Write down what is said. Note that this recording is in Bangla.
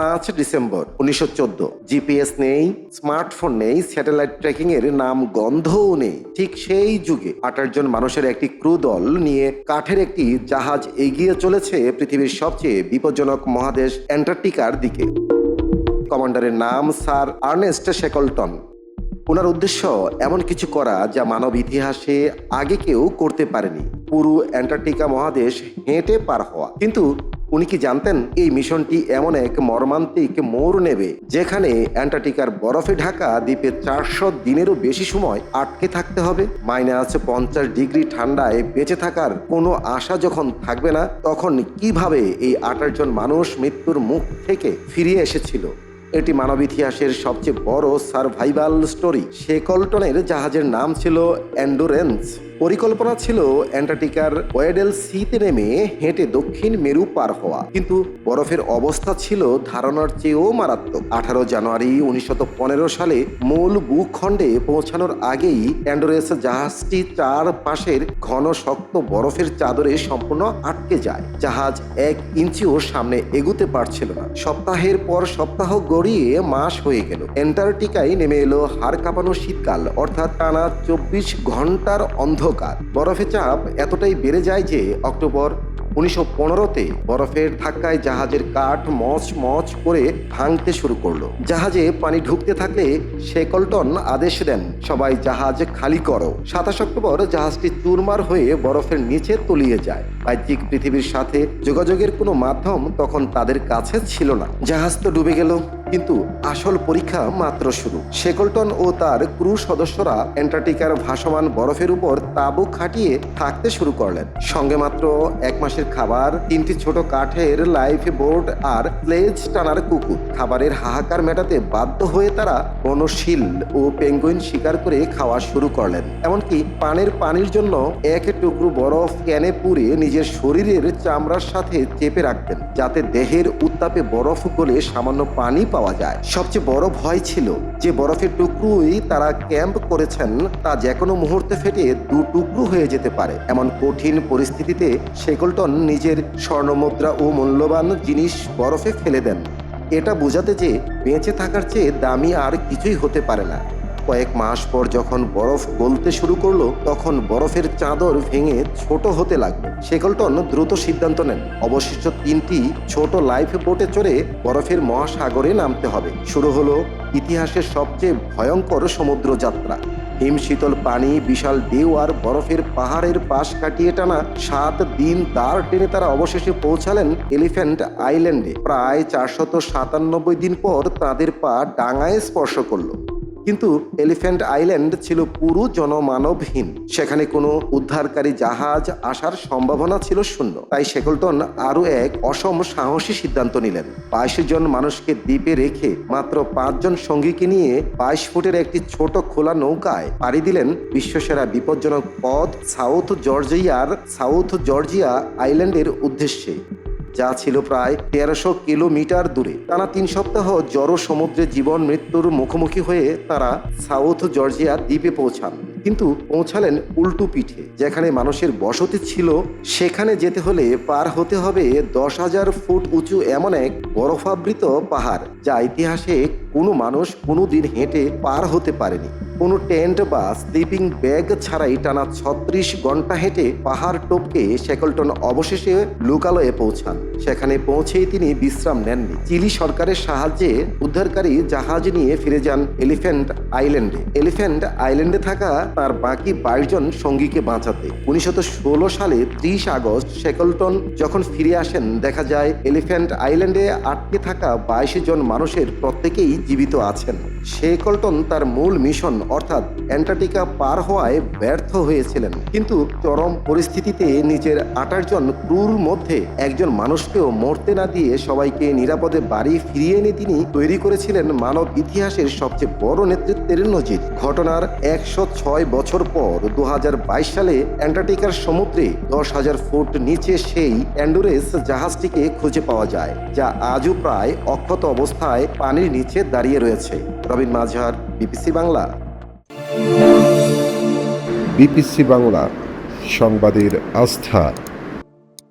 5 ডিসেম্বর 1914। জিপিএস নেই, স্মার্টফোন নেই, স্যাটেলাইট ট্র্যাকিং এর নাম গন্ধও নেই। ঠিক সেই যুগে 28 জন মানুষের একটি ক্রু দল নিয়ে কাঠের একটি জাহাজ এগিয়ে চলেছে পৃথিবীর সবচেয়ে বিপজ্জনক মহাদেশ অ্যান্টার্কটিকার দিকে। কমান্ডারের নাম স্যার আর্নেস্ট শেকলটন। ওনার উদ্দেশ্য এমন কিছু করা যা মানব ইতিহাসে আগে কেউ করতে পারেনি, পুরো অ্যান্টার্কটিকা মহাদেশ হেঁটে পার হওয়া। কিন্তু উনি কি জানতেন এই মিশনটি এমন এক মর্মান্তিক মোড় নেবে যেখানে অ্যান্টার্কটিকার বরফে ঢাকা দ্বীপে 400 দিনেরও বেশি সময় আটকে থাকতে হবে। -50 ডিগ্রি ঠান্ডায় বেঁচে থাকার কোনো আশা যখন থাকবে না, তখন কিভাবে এই 28 জন মানুষ মৃত্যুর মুখ থেকে ফিরিয়ে এসেছিল। এটি মানব ইতিহাসের সবচেয়ে বড় সার্ভাইভাল স্টোরি। শেকলটনের জাহাজের নাম ছিল এন্ডুরেন্স। পরিকল্পনা ছিল অ্যান্টার্কটিকার ওয়েডেল সিতে নেমে হেঁটে দক্ষিণ মেরু পার হওয়া, কিন্তু বরফের অবস্থা ছিল ধারণার চেয়েও মারাত্মক। 18 জানুয়ারি 1915 সালে মূল ভূখণ্ডে পৌঁছানোর আগেই এন্ডুরেন্স জাহাজটি চারপাশের ঘন শক্ত বরফের চাদরে সম্পূর্ণ আটকে যায়। জাহাজ 1 ইঞ্চিও সামনে এগুতে পারছিল না। সপ্তাহের পর সপ্তাহ গড়িয়ে মাস হয়ে গেল। অ্যান্টার্কটিকায় নেমে এলো হাড় কাঁপানো শীতকাল, অর্থাৎ টানা 24 ঘন্টার অন্ধকার। বরফের চাপ এতটাই বেড়ে যায় যে অক্টোবর 1915-তে বরফের ধাক্কায় জাহাজের কাঠ মচ মচ করে ভাঙতে শুরু করলো। জাহাজে পানি ঢুকতে থাকলে শেকলটন আদেশ দেন, সবাই জাহাজ খালি করো। 27 অক্টোবর জাহাজটি চুরমার হয়ে বরফের নিচে তলিয়ে যায়। বাহ্যিক পৃথিবীর সাথে যোগাযোগের কোনো মাধ্যম তখন তাদের কাছে ছিল না। জাহাজ তো ডুবে গেল, কিন্তু আসল পরীক্ষা মাত্র শুরু। শেকলটন ও তার ক্রু সদস্যরা অ্যান্টার্কটিকার ভাসমান বরফের উপর তাঁবু খাটিয়ে থাকতে শুরু করলেন। সঙ্গে মাত্র 1 মাসের খাবার, 3টি ছোট কাঠের লাইফ বোর্ড আর স্লেজ টানার কুকুর। খাবারের হাহাকার মেটাতে বাধ্য হয়ে তারা বনশীল ও পেঙ্গুইন শিকার করে খাওয়া শুরু করলেন। এমনকি পানির জন্য 1 টুকরো বরফ ক্যানে পুড়ে নিজের শরীরের চামড়ার সাথে চেপে রাখতেন, যাতে দেহের উত্তাপে বরফ গলে সামান্য পানি পাওয়া যায়। সবচেয়ে বড় ভয় ছিল যে বরফের টুকরোই তারা ক্যাম্প করেছেন তা যে কোনো মুহূর্তে ফেটে 2 টুকরো হয়ে যেতে পারে। এমন কঠিন পরিস্থিতিতে শেকলটন নিজের স্বর্ণমুদ্রা ও মূল্যবান জিনিস বরফে ফেলে দেন, এটা বোঝাতে যে বেঁচে থাকার চেয়ে দামি আর কিছুই হতে পারে না। কয়েক মাস পর যখন বরফ গলতে শুরু করলো, তখন বরফের চাদর ভেঙে ছোট হতে লাগলো। শেকলটন দ্রুত সিদ্ধান্ত নেন, অবশিষ্ট 3টি ছোট লাইফ বোটে চড়ে বরফের মহাসাগরে নামতে হবে। শুরু হলো ইতিহাসের সবচেয়ে ভয়ঙ্কর সমুদ্র যাত্রা। হিম শীতল পানি, বিশাল ঢেউ আর বরফের পাহাড়ের পাশ কাটিয়ে টানা 7 দিন দাঁড় টেনে তারা অবশেষে পৌঁছালেন এলিফ্যান্ট আইল্যান্ডে। প্রায় 497 দিন পর তাদের পা ডাঙায় স্পর্শ করলো। কিন্তু এলিফ্যান্ট আইল্যান্ড ছিল পুরো জনমানবহীন। সেখানে কোনো উদ্ধারকারী জাহাজ আসার সম্ভাবনা ছিল শূন্য। তাই শেকলটন আরও এক অসম সাহসী সিদ্ধান্ত নিলেন। 22 জন মানুষকে দ্বীপে রেখে মাত্র 5 জন সঙ্গীকে নিয়ে 22 ফুটের একটি ছোট খোলা নৌকায় পাড়ি দিলেন বিশ্বসেরা বিপজ্জনক পথ সাউথ জর্জিয়া আইল্যান্ডের উদ্দেশ্যে, যা ছিল প্রায় 1300 কিলোমিটার দূরে। টানা 3 সপ্তাহ জড়ো সমুদ্রে জীবন মৃত্যুর মুখোমুখি হয়ে তারা সাউথ জর্জিয়া দ্বীপে পৌঁছান। কিন্তু পৌঁছালেন উল্টো পিঠে। যেখানে মানুষের বসতি ছিল, সেখানে যেতে হলে পার হতে হবে 10,000 ফুট উঁচু এমন এক বরফাবৃত পাহাড়, যা ইতিহাসে কোনো মানুষ কোনোদিন হেঁটে পার হতে পারেনি। কোনো টেন্ট বা স্লিপিং ব্যাগ ছাড়াই টানা 36 ঘন্টা হেঁটে পাহাড় টপকে শেকলটন অবশেষে লোকালয়ে পৌঁছান। সেখানে পৌঁছেই তিনি বিশ্রাম নেননি। চিলি সরকারের সাহায্যে উদ্ধারকারী জাহাজ নিয়ে ফিরে যান এলিফ্যান্ট আইল্যান্ডে থাকা তার বাকি 22 জন সঙ্গীকে বাঁচাতে। 1916 সালে 30 আগস্ট শেকলটন যখন ফিরে আসেন, দেখা যায় এলিফ্যান্ট আইল্যান্ডে আটকে থাকা 22 জন মানুষের প্রত্যেকেই জীবিত আছেন। শেকলটন তার মূল মিশন অর্থাৎ অ্যান্টার্কটিকা পার হওয়ায় ব্যর্থ হয়েছিলেন, কিন্তু চরম পরিস্থিতিতে নিজের 28 জন ক্রুর মধ্যে একজন মানুষকেও মরতে না দিয়ে সবাইকে নিরাপদে বাড়ি ফিরিয়ে এনে তিনি তৈরি করেছিলেন মানব ইতিহাসের সবচেয়ে বড় নেতৃত্বের নজির। ঘটনার 106 বছর পর 2022 সালে অ্যান্টার্কটিকার সমুদ্রে 10,000 ফুট নিচে সেই এন্ডুরেন্স জাহাজটিকে খুঁজে পাওয়া যায়, যা আজও প্রায় অক্ষত অবস্থায় পানির নিচে দাঁড়িয়ে রয়েছে। রবিন মাঝার, বিবিসি বাংলা। বিবিসি বাংলা, সংবাদের আস্থা।